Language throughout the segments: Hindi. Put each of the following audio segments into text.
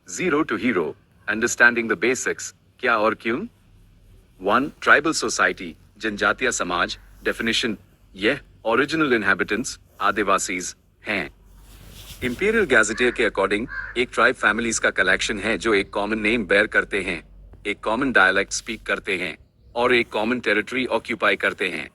Zero to hero, understanding the basics, क्या और क्यों। 1. ट्राइबल सोसाइटी, जनजातीय समाज। डेफिनेशन, यह ओरिजिनल इनहेबिटेंट्स, आदिवासीज हैं। इंपीरियल गैजेटियर के अकॉर्डिंग एक ट्राइब फैमिलीज का कलेक्शन है जो एक कॉमन नेम बेयर करते हैं, एक कॉमन डायलेक्ट स्पीक करते हैं और एक कॉमन टेरिटरी ऑक्यूपाई करते हैं।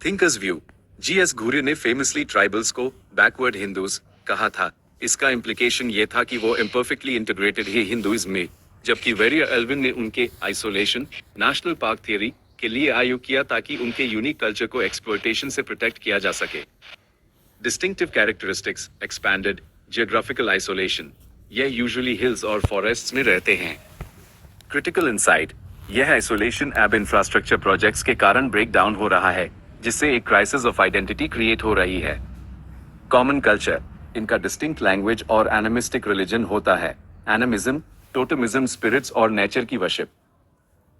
थिंकर्स व्यू, जीएस घूरे ने फेमसली ट्राइबल्स को बैकवर्ड हिंदूज कहा था। इसका इम्प्लीकेशन ये था कि वो इम्परफेक्टली इंटीग्रेटेड है हिंदुइज्म में, जबकि वेरियर एल्विन ने उनके आइसोलेशन नेशनल पार्क थियरी के लिए आयोग किया ताकि उनके यूनिक कल्चर को एक्सप्लॉयटेशन से प्रोटेक्ट किया जा सके। Distinctive characteristics, expanded geographical isolation, यह यूजुअली हिल्स और फॉरेस्ट्स में रहते हैं। क्रिटिकल इंसाइट, यह आइसोलेशन अब इंफ्रास्ट्रक्चर प्रोजेक्ट्स के कारण ब्रेक डाउन हो रहा है, जिससे एक क्राइसिस ऑफ आइडेंटिटी क्रिएट हो रही है। कॉमन कल्चर, इनका डिस्टिंक्ट लैंग्वेज और एनिमिस्टिक रिलीजन होता है, एनिमिज्म, टोटमिज्म, स्पिरिट्स और नेचर की वर्शिप।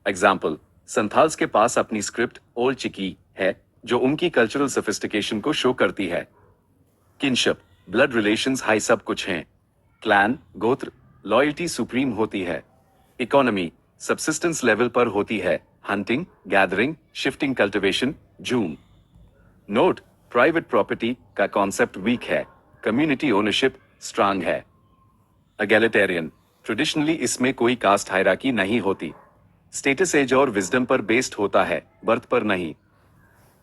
एग्जाम्पल, संथाल्स के पास अपनी स्क्रिप्ट ओल्ड चिकी है जो उनकी कल्चरल सोफिस्टिकेशन को शो करती है। किनशिप, ब्लड रिलेशंस हाई सब कुछ हैं। क्लैन, गोत्र, लॉयल्टी सुप्रीम होती है। इकोनॉमी, सबसिस्टेंस लेवल पर होती है, hunting, gathering, shifting, cultivation, zoom. Note, private property का कॉन्सेप्ट वीक है, कम्युनिटी ओनरशिप स्ट्रांग है। एगैलिटेरियन, ट्रेडिशनली इसमें कोई कास्ट हायरार्की नहीं होती, स्टेटस एज और विजडम पर बेस्ड होता है, बर्थ पर नहीं।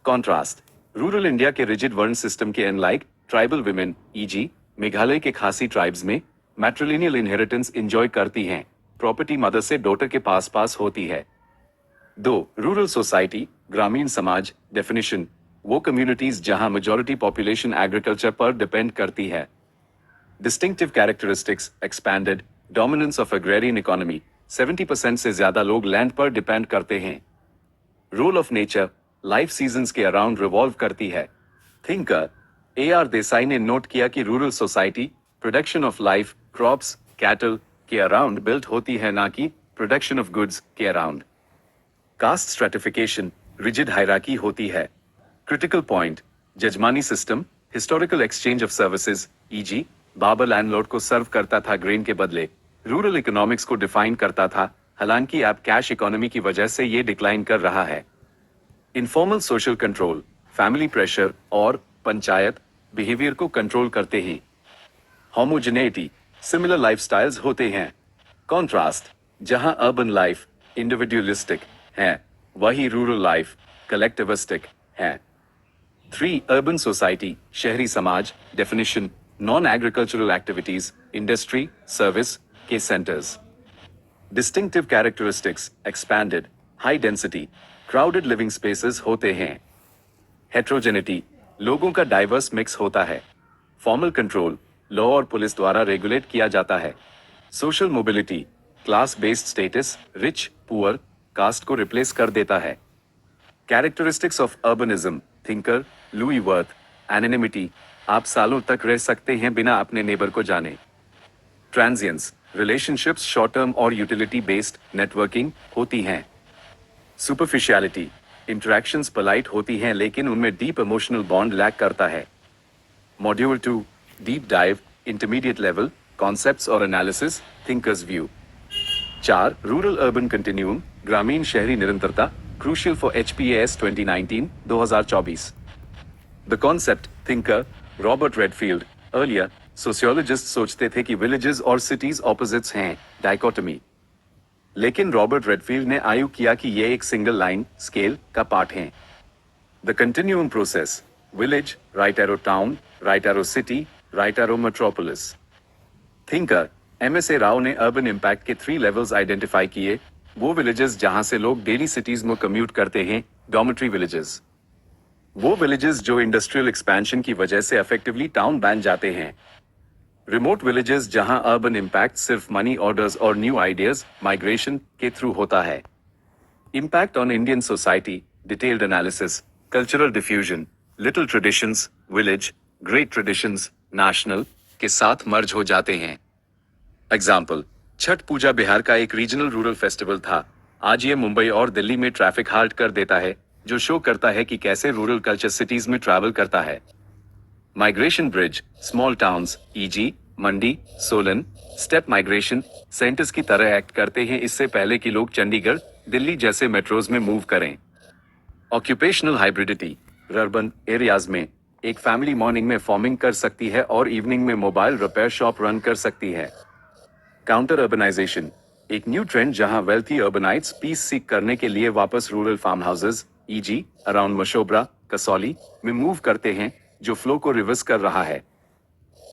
कॉन्ट्रास्ट, रूरल इंडिया के रिजिड वर्ण सिस्टम के अनलाइक ट्राइबल विमेन ई.जी. मेघालय के खासी ट्राइब्स में मैट्रिलिनियल इनहेरिटेंस एंजॉय करती हैं, प्रॉपर्टी मदर से डॉटर के पास होती है। 2. रूरल सोसाइटी, ग्रामीण समाज। डेफिनेशन, वो कम्युनिटीज जहां मेजॉरिटी पॉपुलेशन एग्रीकल्चर पर डिपेंड करती है। Distinctive characteristics, expanded dominance of agrarian economy, 70% से ज्यादा लोग लैंड पर डिपेंड करते हैं। Role of nature, life seasons के अराउंड रिवॉल्व करती है। Thinker A R. देसाई ने नोट किया कि rural society production of life, crops, cattle के अराउंड बिल्ट होती है, ना कि प्रोडक्शन ऑफ गुड्स के around. Caste stratification, rigid hierarchy होती है। Critical point, jajmani system, historical exchange of services, e g. Barber landlord को सर्व करता था ग्रेन के बदले, रूरल इकोनॉमिक्स को डिफाइन करता था, हालांकि अब कैश इकोनॉमी की वजह से ये डिक्लाइन कर रहा है। Informal social control, family pressure और पंचायत बिहेवियर को कंट्रोल करते हैं। होमोजेनिटी, सिमिलर लाइफस्टाइल्स होते हैं। कॉन्ट्रास्ट, जहां अर्बन लाइफ इंडिविजुअलिस्टिक है, वही रूरल लाइफ कलेक्टिविस्टिक है। 3. अर्बन सोसाइटी, शहरी समाज। Definition, non agricultural activities, industry, service के centres. Distinctive characteristics, expanded, high density, crowded living spaces होते हैं। हेट्रोजेनिटी, लोगों का डाइवर्स मिक्स होता है। फॉर्मल कंट्रोल, लॉ और पुलिस द्वारा रेगुलेट किया जाता है। Social mobility, class based status, rich, poor, caste को रिप्लेस कर देता है। Characteristics of urbanism, thinker Louis Wirth, anonymity, आप सालों तक रह सकते हैं बिना अपने नेबर को जाने। ट्रांजिएंस, रिलेशनशिप्स शॉर्ट टर्म और यूटिलिटी बेस्ड नेटवर्किंग होती हैं। सुपरफिशियलिटी, इंटरेक्शंस पोलाइट होती हैं लेकिन उनमें डीप इमोशनल बॉन्ड लैक करता है। Module 2, deep dive, intermediate level, concepts और analysis, thinkers view. 4. Rural urban continuum, ग्रामीण शहरी निरंतरता, crucial for HPAS 2019-2024। The concept, thinker Robert Redfield. Earlier sociologist सोचते थे कि विलेजेस और सिटीज ऑपोजिट्स हैं, डाइकोटमी। लेकिन रॉबर्ट रेडफील्ड ने आयु किया कि ये एक सिंगल लाइन स्केल का पार्ट हैं। The continuum process, village, right arrow town, right arrow city, right arrow metropolis. Thinker MSA Rao ने अर्बन इम्पैक्ट के 3 लेवल्स आइडेंटिफाई किए, वो विलेजेस जहां से लोग डेली सिटीज में कम्यूट करते हैं, डॉर्मेटरी विलेजेस। वो विलेजेस जो इंडस्ट्रियल एक्सपेंशन की वजह से इफेक्टिवली टाउन बन जाते हैं। रिमोट विलेजेस जहां अर्बन इम्पैक्ट सिर्फ मनी ऑर्डर्स और न्यू आइडियाज माइग्रेशन के थ्रू होता है। Impact on Indian society, detailed analysis, cultural diffusion, little traditions, village, great traditions, national के साथ मर्ज हो जाते हैं। एग्जाम्पल, छठ पूजा बिहार का एक रीजनल रूरल फेस्टिवल था, आज ये मुंबई और दिल्ली में ट्रैफिक हाल्ट कर देता है, जो शो करता है कि कैसे रूरल कल्चर सिटीज में ट्रैवल करता है। Migration bridge, small towns, e g. Mandi, Solan, step migration centres की तरह एक्ट करते हैं इससे पहले कि लोग चंडीगढ़, दिल्ली जैसे मेट्रोज में मूव करें। ऑक्यूपेशनल हाइब्रिडिटी, अर्बन एरियाज में एक फैमिली मॉर्निंग में फार्मिंग कर सकती है और इवनिंग में मोबाइल रिपेयर शॉप रन कर सकती है। काउंटर अर्बनाइजेशन, एक न्यू ट्रेंड जहां वेल्थी अर्बनाइट्स पीस सीख करने के लिए वापस rural farm houses eg around Mashobra, Kasauli में मूव करते हैं, जो फ्लो को रिवर्स कर रहा है।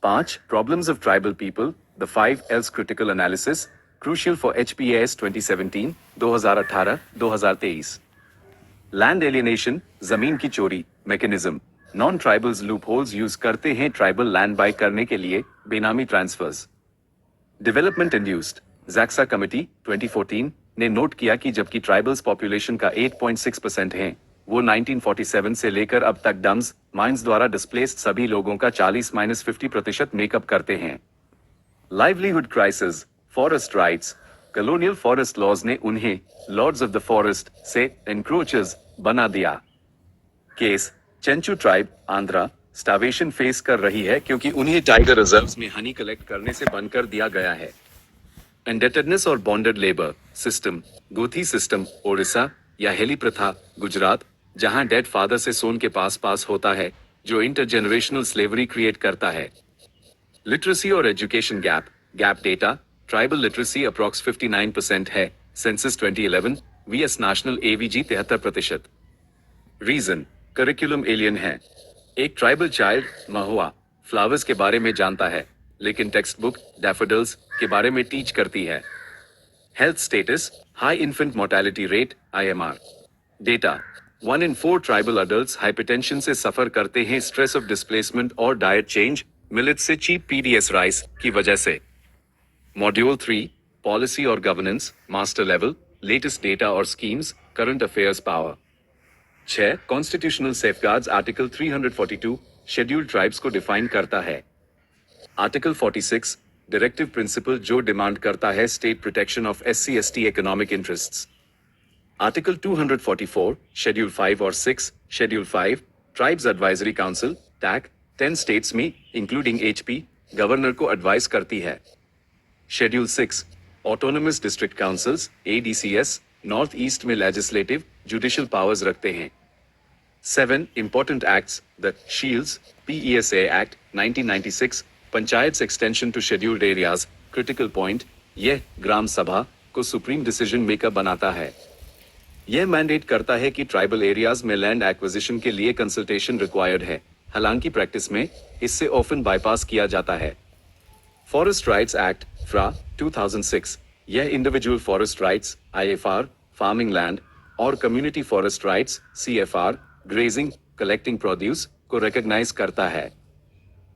5. Problems of tribal people, the 5 L's critical analysis, crucial for HPAS 2017, 2018, 2023. Land alienation, जमीन की चोरी mechanism, non tribals loop holes use करते हैं ट्राइबल लैंड बाय करने के लिए, benami transfers. Development induced, Xaxa committee 2014 ने नोट किया कि जबकि ट्राइबल्स पॉपुलेशन का 8.6% है, वो 1947 से लेकर अब तक डम्स माइंस द्वारा डिस्प्लेस्ड सभी लोगों का 40-50% मेकअप करते हैं। Livelihood crisis, forest rights, colonial forest laws ने उन्हें लॉर्ड्स ऑफ द फॉरेस्ट से एनक्रोचर्स बना दिया। Case, Chenchu tribe Andhra starvation face कर रही है क्योंकि उन्हें टाइगर रिजर्व्स में हनी कलेक्ट करने से बंद कर दिया गया है। इंडेटेडनेस और bonded labour system, Gothi system Odisha या हेली प्रथा गुजरात, जहां डेड फादर से सोन के पास होता है, जो इंटरजेनरेशनल स्लेवरी क्रिएट करता है। लिटरेसी और education gap, gap data, tribal literacy approx 59% है, census 2011, VS national AVG 73%। Reason, curriculum alien है। एक ट्राइबल चाइल्ड महुआ फ्लावर्स के बारे में जानता है, लेकिन टेक्स्ट बुक डैफोडिल्स के बारे में टीच करती है। Health status, high infant mortality rate IMR। Data, 1 in 4 tribal adults hypertension से सफर करते हैं स्ट्रेस ऑफ डिस्प्लेसमेंट और डाइट चेंज मिलेट से चीप PDS राइस की वजह से। मॉड्यूल 3, पॉलिसी और governance master level, latest data और schemes, current affairs power. 6. Constitutional safeguards, article 342 scheduled tribes को डिफाइन करता है। आर्टिकल 46 डायरेक्टिव प्रिंसिपल जो डिमांड करता है state protection of SC/ST economic interests. Article 244 schedule 5 और 6 schedule 5 tribes advisory council TAC 10 states में इंक्लूडिंग HP गवर्नर को एडवाइस करती है। Schedule 6 autonomous district councils ADCS north east में लेजिस्लेटिव जुडिशियल पावर्स रखते हैं। 7 important acts, the shields PESA act 1996 panchayat extension to scheduled areas critical point, यह ग्राम सभा को सुप्रीम डिसीजन मेकर बनाता है। यह मैंडेट करता है कि ट्राइबल एरियाज में लैंड एक्विजिशन के लिए कंसल्टेशन रिक्वायर्ड है, हालांकि प्रैक्टिस में इससे ऑफन बाईपास किया जाता है। फॉरेस्ट राइट्स एक्ट फ्रा 2006, यह individual forest rights IFR farming land और community forest rights CFR grazing collecting produce को रिकॉग्नाइज करता है।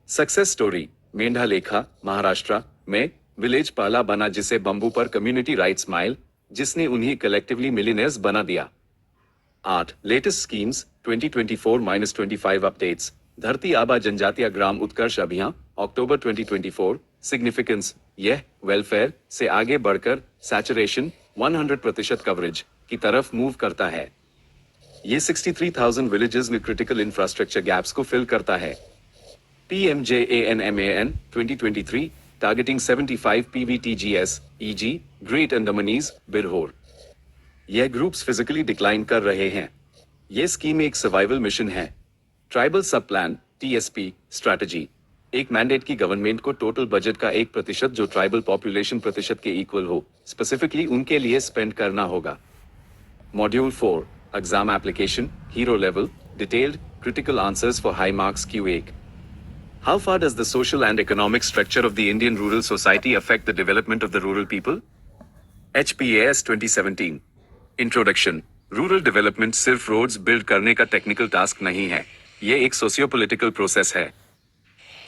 सक्सेस स्टोरी, मेंढा लेखा महाराष्ट्र में विलेज पहला बना जिसे बंबू पर कम्युनिटी राइट्स माइल, जिसने उन्हें कलेक्टिवली मिलियनेयर्स बना दिया। 8 लेटेस्ट स्कीम्स 2024-25 अपडेट्स, धरती आबा जनजातीय ग्राम उत्कर्ष अभियान अक्टूबर 2024, सिग्निफिकेंस, यह वेलफेयर से आगे बढ़कर सैचुरेशन 100% कवरेज की तरफ मूव करता है। ये 63,000 विलेजेस में क्रिटिकल इंफ्रास्ट्रक्चर गैप्स को फिल करता है। PMJANMAN 2023 targeting 75 PVTGS EG great Andamanese Birhor. यह ग्रुप्स फिजिकली डिक्लाइन कर रहे हैं। यह स्कीम एक सर्वाइवल मिशन है। ट्राइबल सब प्लान TSP स्ट्रैटेजी, एक मैंडेट की गवर्नमेंट को टोटल बजट का 1% जो ट्राइबल पॉपुलेशन प्रतिशत के इक्वल हो, स्पेसिफिकली उनके लिए स्पेंड करना होगा। Module 4 exam application hero level detailed critical answers for high marks Q1. How far does the social and economic structure of the Indian rural society affect the development of the rural people? HPAS 2017 Introduction. Rural development सिर्फ रोड्स बिल्ड करने का टेक्निकल टास्क नहीं है, ये एक सोशियो-पॉलिटिकल प्रोसेस है।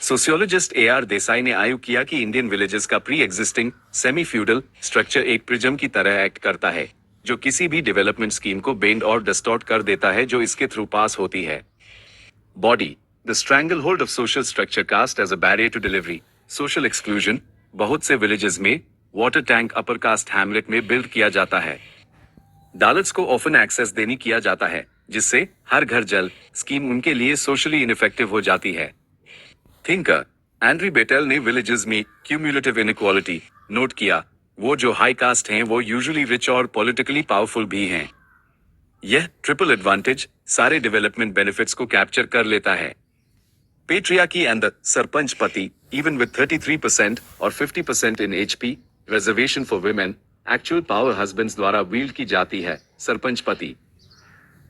सोशियोलॉजिस्ट AR देसाई ने आयु किया कि इंडियन विलेजेस का pre existing semi feudal structure एक प्रिज्म की तरह एक्ट करता है, जो किसी भी डेवलपमेंट स्कीम को बेंड और डिस्टॉर्ट कर देता है जो इसके थ्रू पास होती है। Body, the stranglehold of social structure caste as a barrier to delivery, social exclusion, बहुत से विलेजेस में water tank upper caste Hamlet में बिल्ड किया जाता है। दालत्स को ऑफन एक्सेस देनी किया जाता है, जिससे हर घर जल स्कीम उनके लिए सोशली इनफेक्टिव हो जाती है। थिंकर, एंड्री बेटेल ने विलेजेस में क्यूमुलेटिव इनइक्वालिटी नोट किया। वो जो हाई कास्ट हैं वो यूजुअली रिच और पॉलिटिकली पावरफुल भी हैं। यह ट्रिपल एडवांटेज सारे डेवलपमेंट बेनिफिट्स को कैप्चर कर लेता है। पेट्रियार्की एंड द सरपंच पति, even with 33% और 50% in HP reservation for women, actual power husbands द्वारा wield की जाती है सरपंच पति।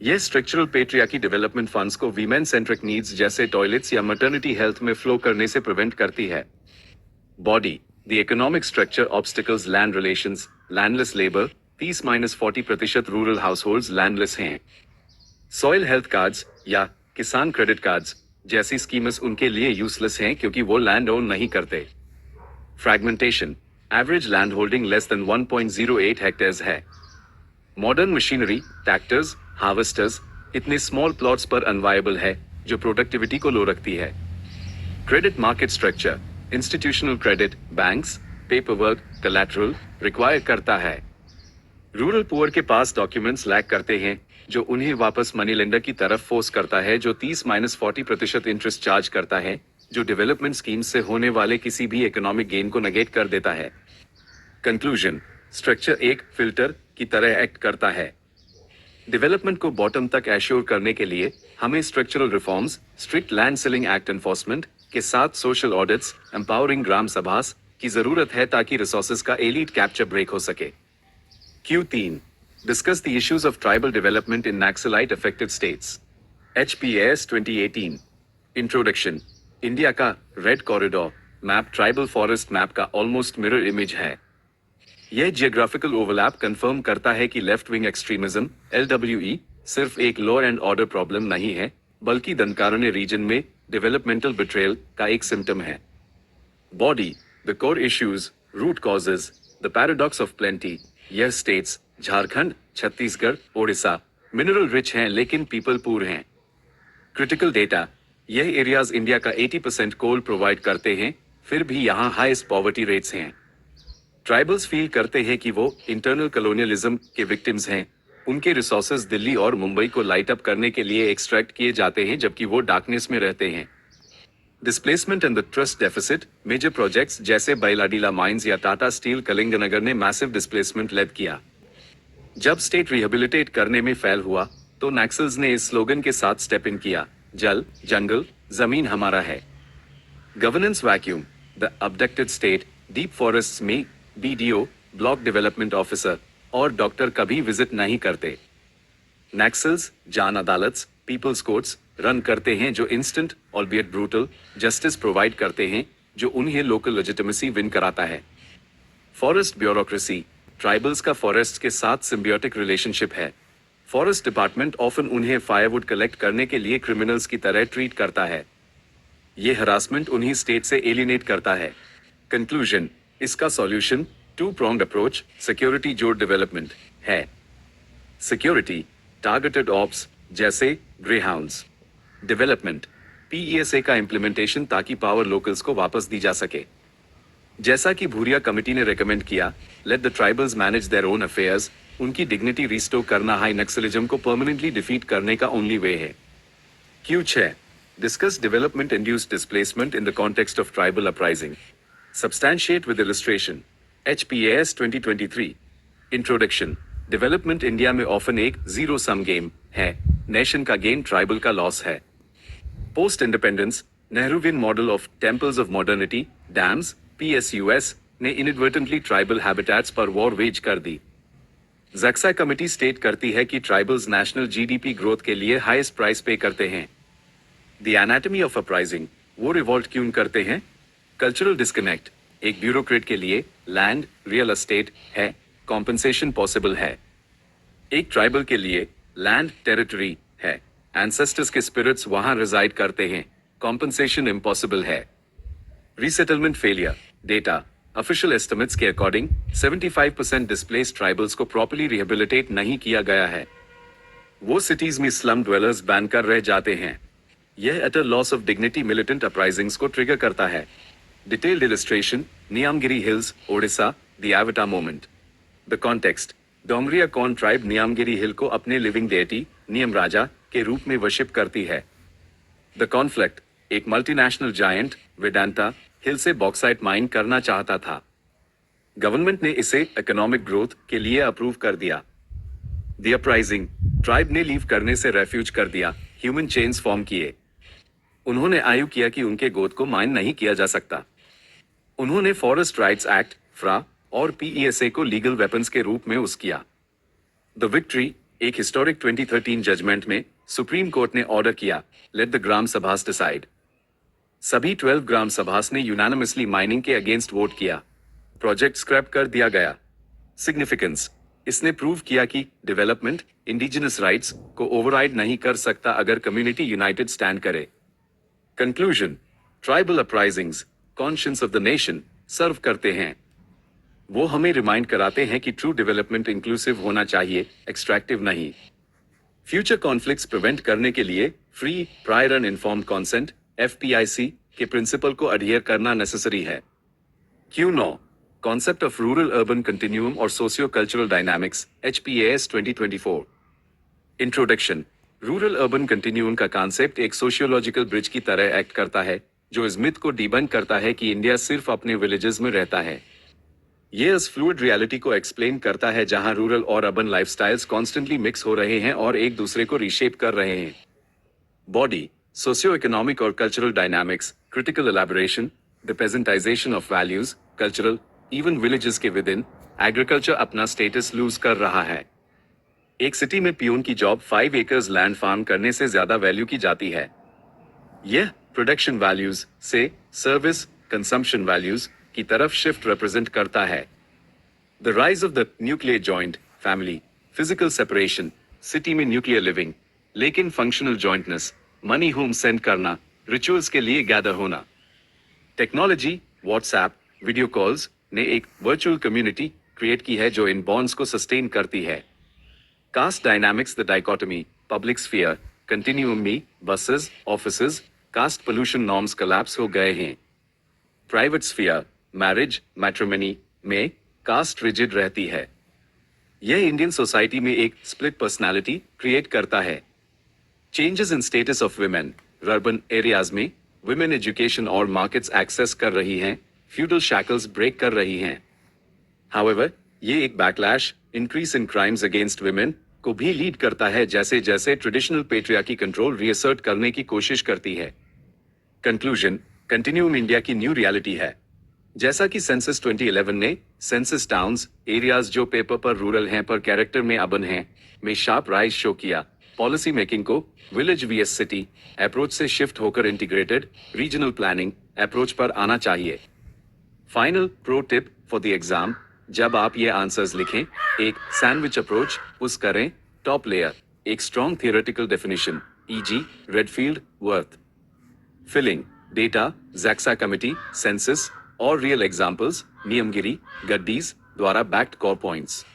यह स्ट्रक्चरल पेट्रियार्की डेवलपमेंट फंड्स को वीमेन सेंट्रिक नीड्स जैसे टॉयलेट्स या मैटरनिटी हेल्थ में फ्लो करने से प्रिवेंट करती है। Body, the economic structure obstacles land relations, landless labour, 30-40% rural households landless हैं। सॉइल हेल्थ कार्ड्स या किसान क्रेडिट कार्ड्स जैसी स्कीम्स उनके लिए यूजलेस हैं क्योंकि वो लैंड ओन नहीं करते। Fragmentation, average land holding less than 1.08 hectares है। मॉडर्न मशीनरी, ट्रैक्टर्स, हार्वेस्टर्स इतने स्मॉल प्लॉट्स पर अनवायबल है जो प्रोडक्टिविटी को लो रखती है। Credit market structure, institutional credit, banks, paperwork, collateral require करता है। रूरल पुअर के पास डॉक्यूमेंट्स लैक करते हैं जो उन्हें वापस मनी लेंडर की तरफ फोर्स करता है जो 30-40% इंटरेस्ट चार्ज करता है, जो डेवलपमेंट स्कीम से होने वाले किसी भी इकोनॉमिक गेन को नेगेट कर देता है। कंक्लूजन, स्ट्रक्चर एक फिल्टर की तरह एक्ट करता है। डेवलपमेंट को बॉटम तक एश्योर करने के लिए हमें structural reforms, strict land selling act enforcement के साथ सोशल ऑडिट्स, एम्पावरिंग ग्राम सभास की जरूरत है ताकि रिसोर्सेज का एलीट कैप्चर ब्रेक हो सके। Q3. Discuss the issues of tribal development in Naxalite affected states. HPAS 2018. Introduction. India का red corridor map tribal forest map का ऑलमोस्ट मिरर इमेज है। यह जियोग्राफिकल ओवरलैप कंफर्म करता है कि लेफ्ट विंग एक्सट्रीमिज्म LWE सिर्फ एक लॉ एंड ऑर्डर प्रॉब्लम नहीं है, बल्कि दनकारण्य रीजन में डेवलपमेंटल बिट्रेयल का एक सिम्टम है। Body, the core issues, root causes, the paradox of plenty. यह states Jharkhand, Chhattisgarh, Odisha mineral rich हैं लेकिन पीपल पूर हैं। क्रिटिकल डेटा, यह एरियाज इंडिया का 80% कोल प्रोवाइड करते हैं, फिर भी यहाँ हाईएस्ट पॉवर्टी रेट्स हैं। ट्राइबल्स फील करते हैं कि वो इंटरनल कॉलोनियलिज्म के विक्टिम्स हैं। उनके रिसोर्सेज दिल्ली और मुंबई को लाइट अप करने के लिए एक्सट्रैक्ट किए जाते हैं जबकि वो डार्कनेस में रहते हैं। Displacement and the trust deficit, major projects जैसे बैलाडीला माइंस या टाटा स्टील कलिंगनगर ने मैसिव डिस्प्लेसमेंट लेड किया। जब स्टेट रिहेबिलिटेट करने में फेल हुआ तो नक्सल्स ने इस स्लोगन के साथ स्टेप इन किया, जल, जंगल, जमीन हमारा है। Governance vacuum, the abducted state, deep forests में BDO, ब्लॉक डेवलपमेंट ऑफिसर और डॉक्टर कभी विजिट नहीं करते। नक्सल्स जान अदालत्स, पीपल्स कोर्ट्स रन करते हैं जो इंस्टेंट ऑल्बियट ब्रूटल जस्टिस प्रोवाइड करते हैं, जो उन्हें लोकल लेजिटिमेसी विन कराता है। फॉरेस्ट ब्यूरोक्रेसी, ट्राइबल्स का फॉरेस्ट के साथ सिम्बियोटिक रिलेशनशिप है। फॉरेस्ट डिपार्टमेंट ऑफन उन्हें फायरवुड कलेक्ट करने के लिए क्रिमिनल्स की तरह ट्रीट करता है। यह हरासमेंट उन्हें स्टेट से एलिनेट करता है। कंक्लूजन, इसका solution two pronged approach, security जोड़ डेवलपमेंट है। सिक्योरिटी, टारगेटेड ऑप्स जैसे ग्रेहाउंड्स। डेवलपमेंट, PESA का इम्प्लीमेंटेशन ताकि पावर लोकल्स को वापस दी जा सके। जैसा कि भूरिया कमिटी ने रेकमेंड किया, let the tribals manage their own affairs. उनकी डिग्निटी रिस्टोर करना हाई नक्सलिज्म को परमानेंटली डिफीट करने का ओनली वे है। Q6. Discuss development induced displacement in the context of tribal uprising. Substantiate with illustration. HPAS 2023. Introduction. Development India में ऑफन एक जीरो सम गेम है। नेशन का गेन ट्राइबल का लॉस है। Post independence, Nehruvian model of temples of modernity, dams, PSUS ने इनएडवर्टेंटली ट्राइबल हैबिटेट्स पर वॉर वेज कर दी। जक्सा कमिटी स्टेट करती है कि ट्राइबल्स नेशनल GDP ग्रोथ के लिए हाईएस्ट प्राइस पे करते हैं। द एनाटमी ऑफ अपराइजिंग, वो रिवॉल्ट क्यों करते हैं? कल्चरल डिस्कनेक्ट, एक ब्यूरोक्रेट के लिए लैंड रियल एस्टेट है, कॉम्पेंसेशन पॉसिबल है। एक ट्राइबल के लिए लैंड टेरिटरी है, एंसेस्टर्स के स्पिरिट्स वहां रिजाइड करते हैं, कॉम्पेंसेशन इम्पॉसिबल है। Resettlement failure, data official estimates के अकॉर्डिंग 75% डिस्प्लेस्ड ट्राइबल्स को प्रॉपर्ली रिहेबिलिटेट नहीं किया गया है। वो सिटीज में स्लम ड्वेलर्स बैन कर रह जाते हैं। यह utter loss of dignity militant uprisings को ट्रिगर करता है। Detailed illustration, Niyamgiri hills, Odisha, the एवाटा moment. The context, Dongria Kondh tribe Niyamgiri hill को अपने लिविंग डेटी नियम राजा के रूप में वर्शिप करती है। द कॉन्फ्लिक्ट, एक मल्टीनेशनल जायंट वेदांता हिल से बॉक्साइट माइन करना चाहता था। गवर्नमेंट ने इसे इकोनॉमिक ग्रोथ के लिए अप्रूव कर दिया। द अपराइजिंग ट्राइब ने लीव करने से रेफ्यूज कर दिया, ह्यूमन चेन्स फॉर्म किए। उन्होंने आयु किया कि उनके गोद को माइन नहीं किया जा सकता। उन्होंने फॉरेस्ट राइट्स एक्ट फ्रा और पीईएसए को लीगल वेपन्स के रूप में यूज किया। द विक्ट्री एक हिस्टोरिक 2013 जजमेंट में सुप्रीम कोर्ट ने ऑर्डर किया, let the gram sabhas decide. सभी 12 ग्राम सभास ने यूनानिमसली माइनिंग के अगेंस्ट वोट किया। प्रोजेक्ट स्क्रैप कर दिया गया। सिग्निफिकेंस इसने प्रूव किया कि डेवलपमेंट इंडिजिनस राइट्स को ओवरराइड नहीं कर सकता अगर कम्युनिटी यूनाइटेड स्टैंड करे। Conclusion tribal uprisings conscience of the nation serve करते हैं। वो हमें रिमाइंड कराते हैं कि ट्रू डेवलपमेंट इंक्लूसिव होना चाहिए, एक्सट्रैक्टिव नहीं। फ्यूचर कॉन्फ्लिक्ट्स प्रिवेंट करने के लिए free, prior and informed consent FPIC के प्रिंसिपल को अडहियर करना नेसेसरी है। Q9 concept of rural urban continuum और socio cultural dynamics HPAS 2024। Introduction rural urban continuum का कॉन्सेप्ट एक सोशियोलॉजिकल ब्रिज की तरह एक्ट करता है, जो इस मिथ को डिबंक करता है कि इंडिया सिर्फ अपने विलेजेस में रहता है। ये इस फ्लूइड रियलिटी को एक्सप्लेन करता है जहां रूरल और अर्बन लाइफस्टाइल्स कॉन्स्टेंटली मिक्स हो रहे हैं और एक दूसरे को रीशेप कर रहे हैं। बॉडी सोशियो इकोनॉमिक और cultural dynamics critical elaboration the peasantisation of values cultural even villages के विद इन एग्रीकल्चर अपना स्टेटस लूज कर रहा है। एक सिटी में पियून की जॉब 5 एकर्स लैंड फार्म करने से ज्यादा वैल्यू की जाती है। यह प्रोडक्शन वैल्यूज से सर्विस कंजम्पशन वैल्यूज की तरफ शिफ्ट रिप्रेजेंट करता है। The rise of the nuclear joint family physical separation city में न्यूक्लियर लिविंग लेकिन functional jointness money home send करना रिचुअल्स के लिए गैदर होना। टेक्नोलॉजी व्हाट्सएप वीडियो कॉल्स ने एक वर्चुअल कम्युनिटी क्रिएट की है जो इन बॉन्ड्स को सस्टेन करती है। Caste dynamics the dichotomy public sphere continuum में buses offices caste pollution norms collapse हो गए हैं। प्राइवेट स्फीयर मैरिज मैट्रिमनी में कास्ट रिजिड रहती है। यह इंडियन सोसाइटी में एक स्प्लिट पर्सनालिटी क्रिएट करता है। Changes in status of women urban areas में वुमेन एजुकेशन और मार्केट्स एक्सेस कर रही हैं, फ्यूडल शैकल्स ब्रेक कर रही हैं। हाउएवर ये एक backlash increase in crimes against women को भी लीड करता है जैसे जैसे ट्रेडिशनल पेट्रियार्की कंट्रोल रीअसर्ट करने की कोशिश करती है। कंक्लूजन कंटिन्यूम इंडिया की न्यू रियलिटी है। जैसा कि सेंसस 2011 ने सेंसस टाउन्स एरियाज जो पेपर पर रूरल हैं पर कैरेक्टर में अर्बन हैं में शार्प राइज शो किया, पॉलिसी मेकिंग को विलेज वीएस सिटी अप्रोच से शिफ्ट होकर इंटीग्रेटेड रीजनल प्लानिंग अप्रोच पर आना चाहिए। Final pro tip for the exam जब आप ये आंसर्स लिखें, एक सैंडविच अप्रोच उस करें। टॉप लेयर एक strong theoretical definition e.g. Redfield worth filling data Xaxa committee census और रियल एग्जांपल्स नियमगिरी गड्डीज द्वारा backed core points.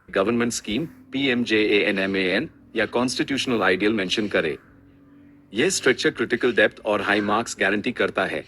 Government scheme PMJANMAN या कॉन्स्टिट्यूशनल आइडियल मेंशन करे। यह स्ट्रक्चर क्रिटिकल डेप्थ और हाई मार्क्स गारंटी करता है।